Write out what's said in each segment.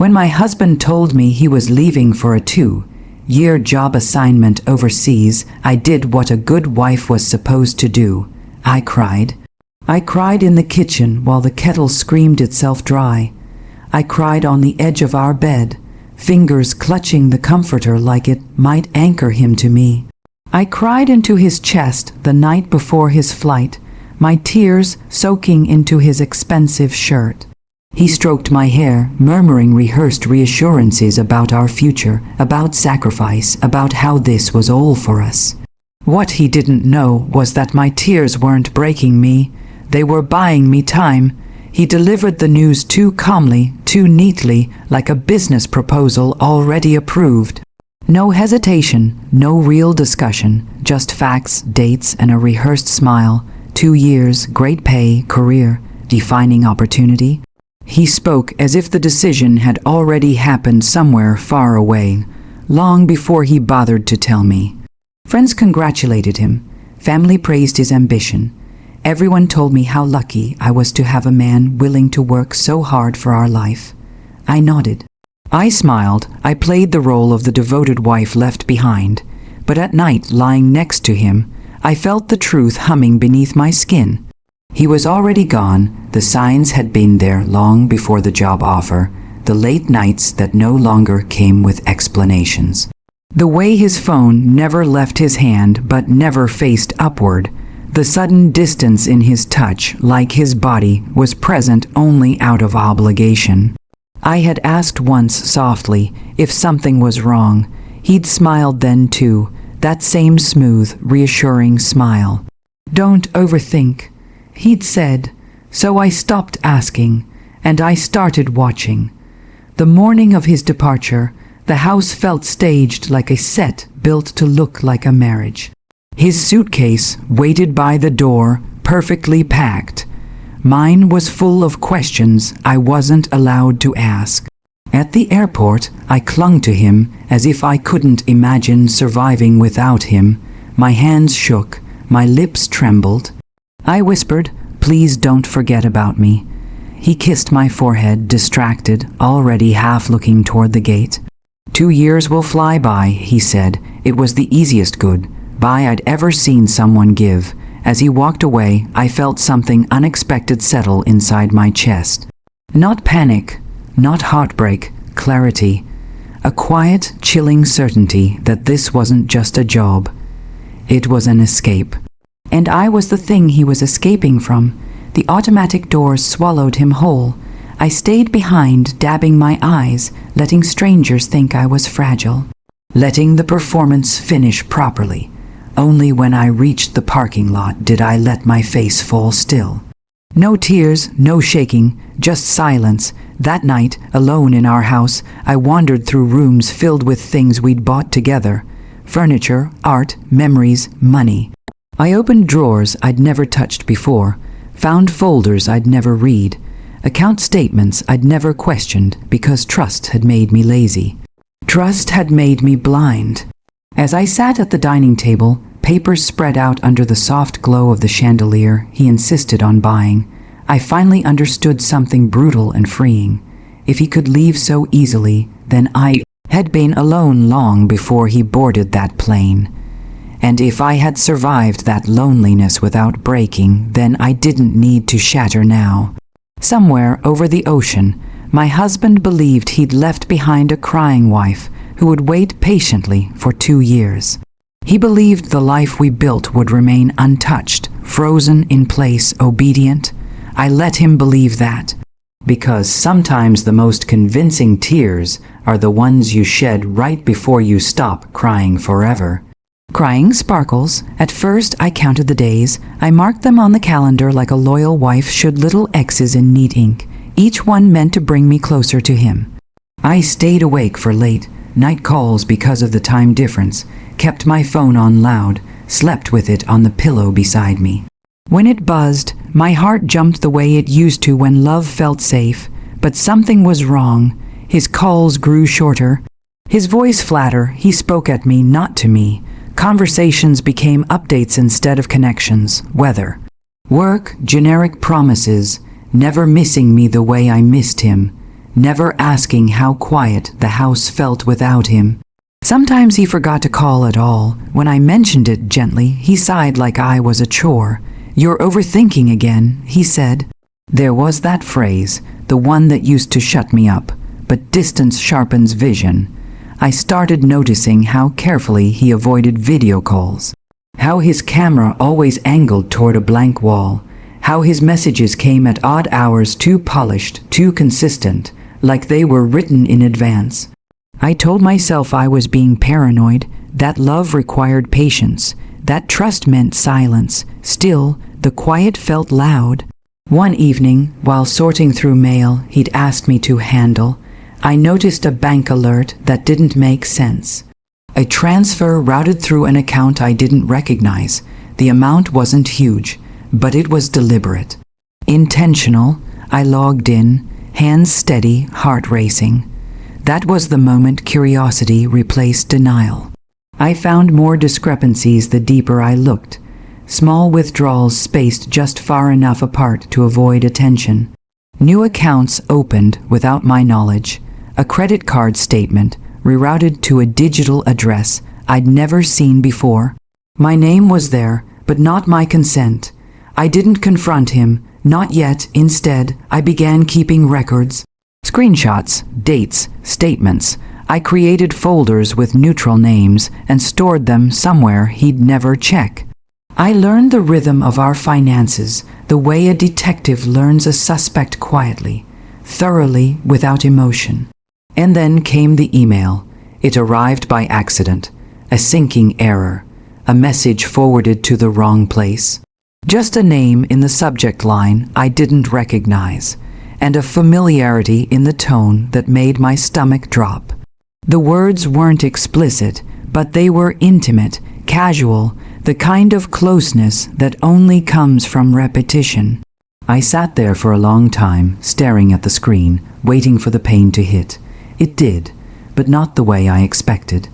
When my husband told me he was leaving for a 2-year job assignment overseas, I did what a good wife was supposed to do. I cried. I cried in the kitchen while the kettle screamed itself dry. I cried on the edge of our bed, fingers clutching the comforter like it might anchor him to me. I cried into his chest the night before his flight, my tears soaking into his expensive shirt. He stroked my hair, murmuring rehearsed reassurances about our future, about sacrifice, about how this was all for us. What he didn't know was that my tears weren't breaking me. They were buying me time. He delivered the news too calmly, too neatly, like a business proposal already approved. No hesitation, no real discussion, just facts, dates, and a rehearsed smile. 2 years, great pay, career, defining opportunity. He spoke as if the decision had already happened somewhere far away, long before he bothered to tell me. Friends congratulated him. Family praised his ambition. Everyone told me how lucky I was to have a man willing to work so hard for our life. I nodded. I smiled. I played the role of the devoted wife left behind. But at night, lying next to him, I felt the truth humming beneath my skin. He was already gone. The signs had been there long before the job offer, the late nights that no longer came with explanations. The way his phone never left his hand but never faced upward, the sudden distance in his touch, like his body was present only out of obligation. I had asked once softly if something was wrong. He'd smiled then too, that same smooth, reassuring smile. "Don't overthink," he'd said, so I stopped asking, and I started watching. The morning of his departure, the house felt staged like a set built to look like a marriage. His suitcase waited by the door, perfectly packed. Mine was full of questions I wasn't allowed to ask. At the airport, I clung to him as if I couldn't imagine surviving without him. My hands shook, my lips trembled. I whispered, "Please don't forget about me." He kissed my forehead, distracted, already half looking toward the gate. 2 years will fly by, he said. It was the easiest goodbye I'd ever seen someone give. As he walked away, I felt something unexpected settle inside my chest. Not panic, not heartbreak, clarity. A quiet, chilling certainty that this wasn't just a job. It was an escape. And I was the thing he was escaping from. The automatic doors swallowed him whole. I stayed behind, dabbing my eyes, letting strangers think I was fragile. Letting the performance finish properly. Only when I reached the parking lot did I let my face fall still. No tears, no shaking, just silence. That night, alone in our house, I wandered through rooms filled with things we'd bought together. Furniture, art, memories, money. I opened drawers I'd never touched before, found folders I'd never read, account statements I'd never questioned because trust had made me lazy. Trust had made me blind. As I sat at the dining table, papers spread out under the soft glow of the chandelier he insisted on buying, I finally understood something brutal and freeing. If he could leave so easily, then I had been alone long before he boarded that plane. And if I had survived that loneliness without breaking, then I didn't need to shatter now. Somewhere over the ocean, my husband believed he'd left behind a crying wife who would wait patiently for 2 years. He believed the life we built would remain untouched, frozen in place, obedient. I let him believe that. Because sometimes the most convincing tears are the ones you shed right before you stop crying forever. Crying sparkles. At first I counted the days. I marked them on the calendar like a loyal wife should, little X's in neat ink, each one meant to bring me closer to him. I stayed awake for late night calls because of the time difference, kept my phone on loud, slept with it on the pillow beside me. When it buzzed, my heart jumped the way it used to when love felt safe, but something was wrong. His calls grew shorter, his voice flatter. He spoke at me, not to me. Conversations became updates instead of connections. Weather, work, generic promises, never missing me the way I missed him. never asking how quiet the house felt without him. Sometimes he forgot to call at all. When I mentioned it gently, he sighed like I was a chore. "You're overthinking again," he said. There was that phrase, the one that used to shut me up, but distance sharpens vision. I started noticing how carefully he avoided video calls, how his camera always angled toward a blank wall, how his messages came at odd hours, too polished, too consistent, like they were written in advance. I told myself I was being paranoid, that love required patience, that trust meant silence. Still, the quiet felt loud. One evening, while sorting through mail he'd asked me to handle, I noticed a bank alert that didn't make sense. A transfer routed through an account I didn't recognize. The amount wasn't huge, but it was deliberate. Intentional. I logged in, hands steady, heart racing. That was the moment curiosity replaced denial. I found more discrepancies the deeper I looked. Small withdrawals spaced just far enough apart to avoid attention. New accounts opened without my knowledge. A credit card statement rerouted to a digital address I'd never seen before. My name was there, but not my consent. I didn't confront him, not yet. Instead, I began keeping records. Screenshots, dates, statements. I created folders with neutral names and stored them somewhere he'd never check. I learned the rhythm of our finances, the way a detective learns a suspect quietly, thoroughly, without emotion. And then came the email. It arrived by accident, a syncing error, a message forwarded to the wrong place. Just a name in the subject line I didn't recognize, and a familiarity in the tone that made my stomach drop. The words weren't explicit, but they were intimate, casual, the kind of closeness that only comes from repetition. I sat there for a long time, staring at the screen, waiting for the pain to hit. It did, but not the way I expected.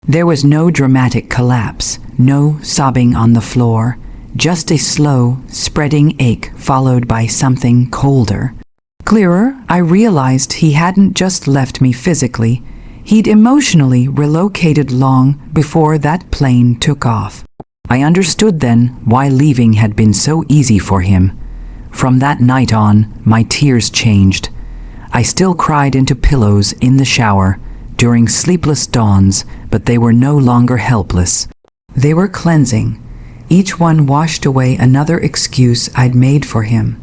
There was no dramatic collapse, no sobbing on the floor, just a slow, spreading ache followed by something colder. Clearer, I realized he hadn't just left me physically. He'd emotionally relocated long before that plane took off. I understood then why leaving had been so easy for him. From that night on, my tears changed. I still cried into pillows in the shower, during sleepless dawns, but they were no longer helpless. They were cleansing. Each one washed away another excuse I'd made for him.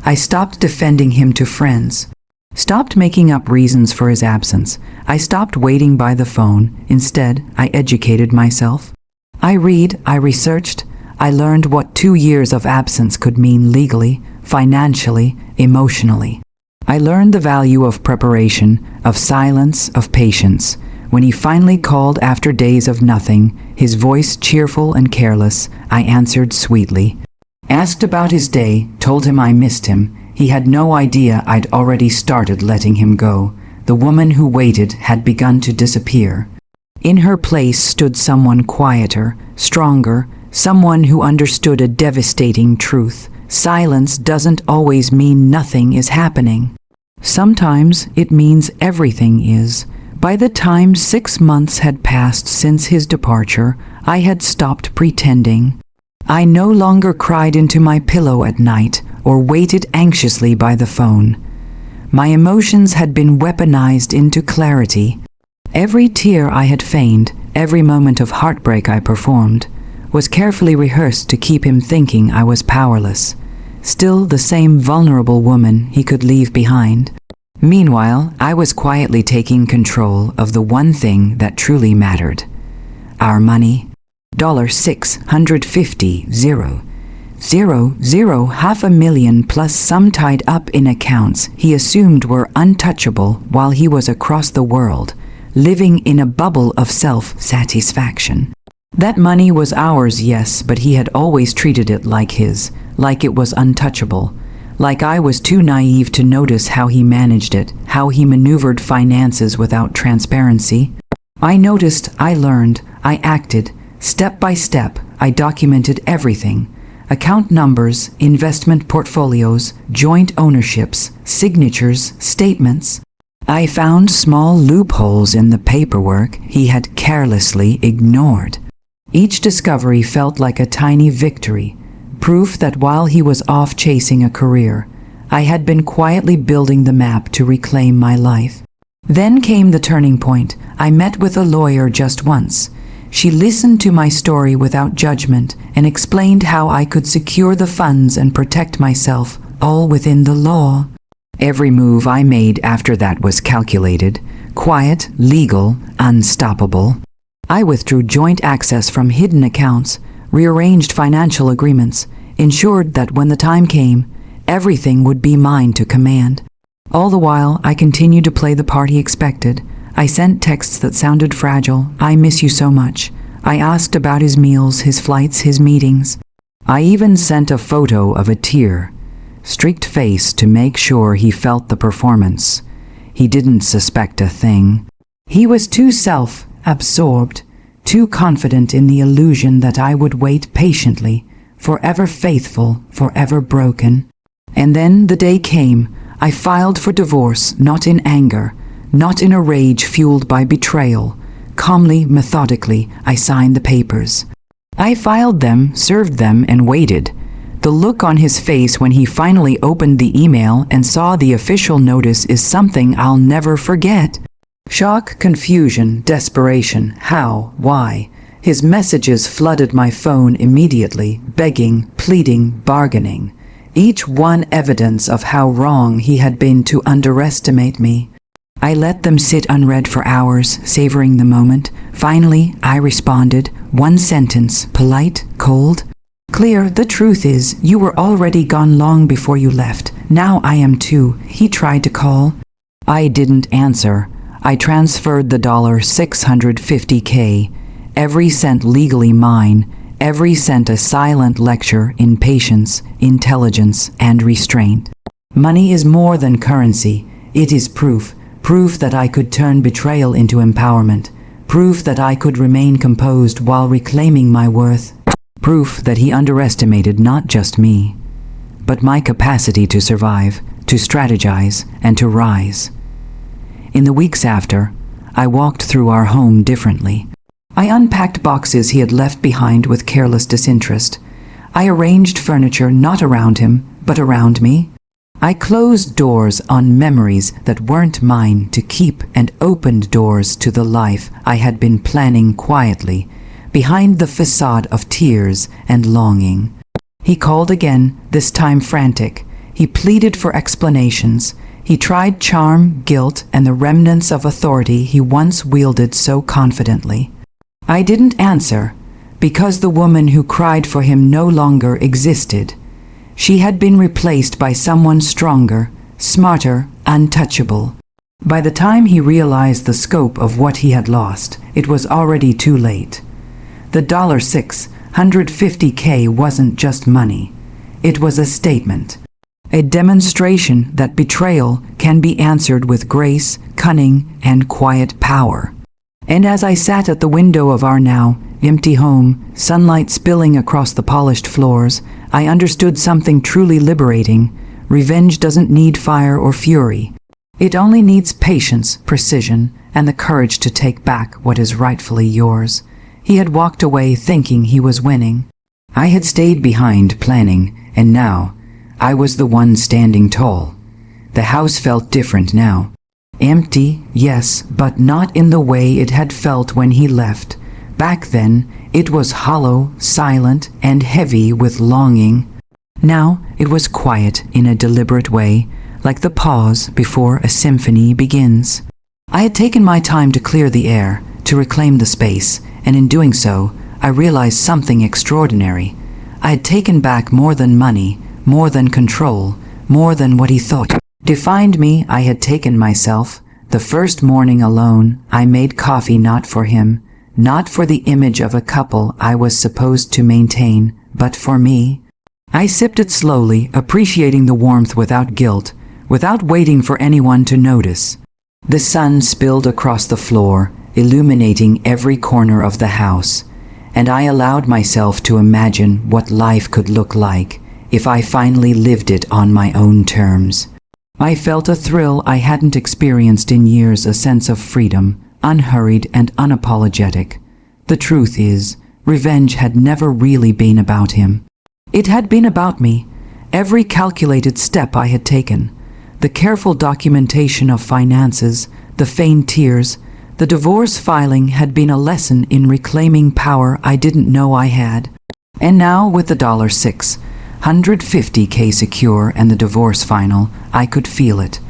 I stopped defending him to friends, stopped making up reasons for his absence. I stopped waiting by the phone. Instead, I educated myself. I researched. I learned what 2 years of absence could mean legally, financially, emotionally. I learned the value of preparation, of silence, of patience. When he finally called after days of nothing, his voice cheerful and careless, I answered sweetly. Asked about his day, told him I missed him. He had no idea I'd already started letting him go. The woman who waited had begun to disappear. In her place stood someone quieter, stronger, someone who understood a devastating truth. Silence doesn't always mean nothing is happening. Sometimes it means everything is. By the time 6 months had passed since his departure, I had stopped pretending. I no longer cried into my pillow at night or waited anxiously by the phone. My emotions had been weaponized into clarity. Every tear I had feigned, every moment of heartbreak I performed, was carefully rehearsed to keep him thinking I was powerless, still the same vulnerable woman he could leave behind. Meanwhile, I was quietly taking control of the one thing that truly mattered. Our money. $650,000, $500,000 plus some tied up in accounts he assumed were untouchable while he was across the world, living in a bubble of self-satisfaction. That money was ours, yes, but he had always treated it like his, like it was untouchable, like I was too naive to notice how he managed it, how he maneuvered finances without transparency. I noticed, I learned, I acted. Step by step, I documented everything. Account numbers, investment portfolios, joint ownerships, signatures, statements. I found small loopholes in the paperwork he had carelessly ignored. Each discovery felt like a tiny victory, proof that while he was off chasing a career, I had been quietly building the map to reclaim my life. Then came the turning point. I met with a lawyer just once. She listened to my story without judgment and explained how I could secure the funds and protect myself, all within the law. Every move I made after that was calculated, quiet, legal, unstoppable. I withdrew joint access from hidden accounts, rearranged financial agreements, ensured that when the time came, everything would be mine to command. All the while, I continued to play the part he expected. I sent texts that sounded fragile. I miss you so much. I asked about his meals, his flights, his meetings. I even sent a photo of a tear-streaked face to make sure he felt the performance. He didn't suspect a thing. He was too self-absorbed, too confident in the illusion that I would wait patiently, forever faithful, forever broken. And then the day came. I filed for divorce, not in anger, not in a rage fueled by betrayal. Calmly, methodically, I signed the papers. I filed them, served them, and waited. The look on his face when he finally opened the email and saw the official notice is something I'll never forget. Shock, confusion, desperation. How? Why? His messages flooded my phone immediately, begging, pleading, bargaining. Each one evidence of how wrong he had been to underestimate me. I let them sit unread for hours, savoring the moment. Finally, I responded, one sentence, polite, cold. Clear, the truth is, you were already gone long before you left. Now I am too. He tried to call. I didn't answer. I transferred the $650K, every cent legally mine, every cent a silent lecture in patience, intelligence, and restraint. Money is more than currency. It is proof that I could turn betrayal into empowerment, proof that I could remain composed while reclaiming my worth, proof that he underestimated not just me, but my capacity to survive, to strategize, and to rise. In the weeks after, I walked through our home differently. I unpacked boxes he had left behind with careless disinterest. I arranged furniture not around him, but around me. I closed doors on memories that weren't mine to keep and opened doors to the life I had been planning quietly, behind the facade of tears and longing. He called again, this time frantic. He pleaded for explanations. He tried charm, guilt, and the remnants of authority he once wielded so confidently. I didn't answer, because the woman who cried for him no longer existed. She had been replaced by someone stronger, smarter, untouchable. By the time he realized the scope of what he had lost, it was already too late. The $650K wasn't just money. It was a statement, a demonstration that betrayal can be answered with grace, cunning, and quiet power. And as I sat at the window of our now empty home, sunlight spilling across the polished floors, I understood something truly liberating. Revenge doesn't need fire or fury. It only needs patience, precision, and the courage to take back what is rightfully yours. He had walked away thinking he was winning. I had stayed behind planning, and now I was the one standing tall. The house felt different now. Empty, yes, but not in the way it had felt when he left. Back then, it was hollow, silent, and heavy with longing. Now, it was quiet in a deliberate way, like the pause before a symphony begins. I had taken my time to clear the air, to reclaim the space, and in doing so, I realized something extraordinary. I had taken back more than money, more than control, more than what he thought defined me. I had taken myself. The first morning alone, I made coffee not for him, not for the image of a couple I was supposed to maintain, but for me. I sipped it slowly, appreciating the warmth without guilt, without waiting for anyone to notice. The sun spilled across the floor, illuminating every corner of the house, and I allowed myself to imagine what life could look like if I finally lived it on my own terms. I felt a thrill I hadn't experienced in years, a sense of freedom, unhurried and unapologetic. The truth is, revenge had never really been about him. It had been about me. Every calculated step I had taken, the careful documentation of finances, the feigned tears, the divorce filing had been a lesson in reclaiming power I didn't know I had. And now, with the $650K secure and the divorce final, I could feel it.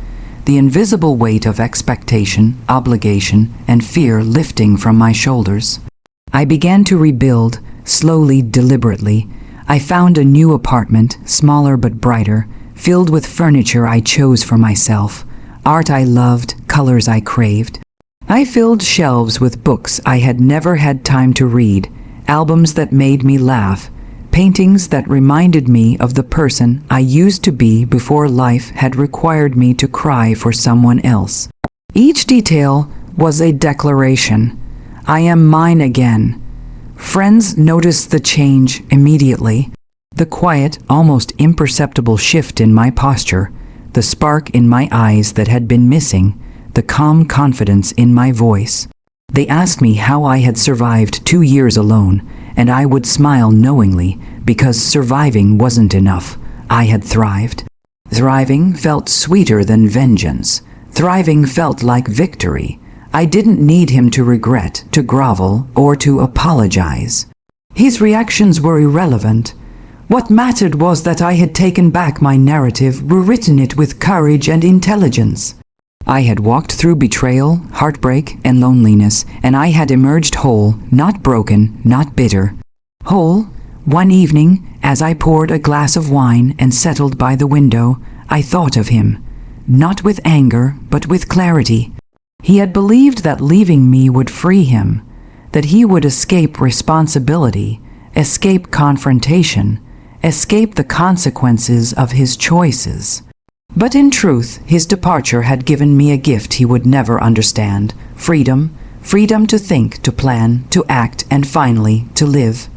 The invisible weight of expectation, obligation, and fear lifting from my shoulders. I began to rebuild, slowly, deliberately. I found a new apartment, smaller but brighter, filled with furniture I chose for myself, art I loved, colors I craved. I filled shelves with books I had never had time to read, albums that made me laugh, paintings that reminded me of the person I used to be before life had required me to cry for someone else. Each detail was a declaration. I am mine again. Friends noticed the change immediately. The quiet, almost imperceptible shift in my posture, the spark in my eyes that had been missing, the calm confidence in my voice. They asked me how I had survived 2 years alone, and I would smile knowingly, because surviving wasn't enough. I had thrived. Thriving felt sweeter than vengeance. Thriving felt like victory. I didn't need him to regret, to grovel, or to apologize. His reactions were irrelevant. What mattered was that I had taken back my narrative, rewritten it with courage and intelligence. I had walked through betrayal, heartbreak, and loneliness, and I had emerged whole, not broken, not bitter. Whole. One evening, as I poured a glass of wine and settled by the window, I thought of him, not with anger, but with clarity. He had believed that leaving me would free him, that he would escape responsibility, escape confrontation, escape the consequences of his choices. But in truth, his departure had given me a gift he would never understand: freedom, freedom to think, to plan, to act, and finally, to live.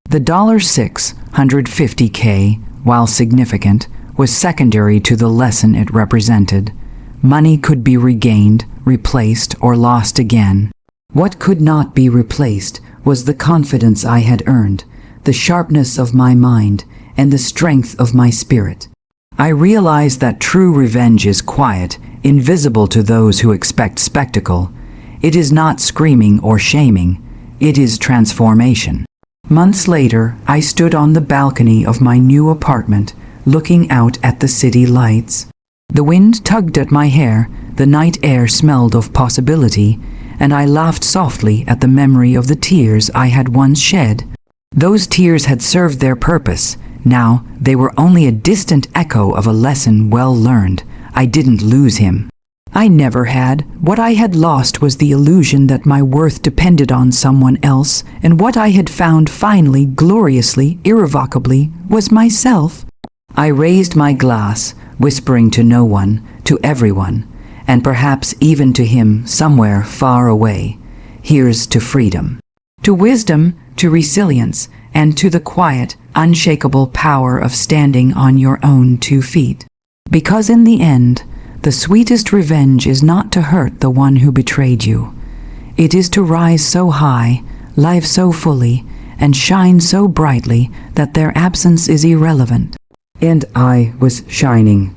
The $650K, while significant, was secondary to the lesson it represented. Money could be regained, replaced, or lost again. What could not be replaced was the confidence I had earned, the sharpness of my mind, and the strength of my spirit. I realized that true revenge is quiet, invisible to those who expect spectacle. It is not screaming or shaming. It is transformation. Months later, I stood on the balcony of my new apartment, looking out at the city lights. The wind tugged at my hair, the night air smelled of possibility, and I laughed softly at the memory of the tears I had once shed. Those tears had served their purpose. Now, they were only a distant echo of a lesson well learned. I didn't lose him. I never had. What I had lost was the illusion that my worth depended on someone else, and what I had found finally, gloriously, irrevocably, was myself. I raised my glass, whispering to no one, to everyone, and perhaps even to him somewhere far away. Here's to freedom, to wisdom, to resilience, and to the quiet, unshakable power of standing on your own 2 feet. Because in the end, the sweetest revenge is not to hurt the one who betrayed you. It is to rise so high, live so fully, and shine so brightly that their absence is irrelevant. And I was shining.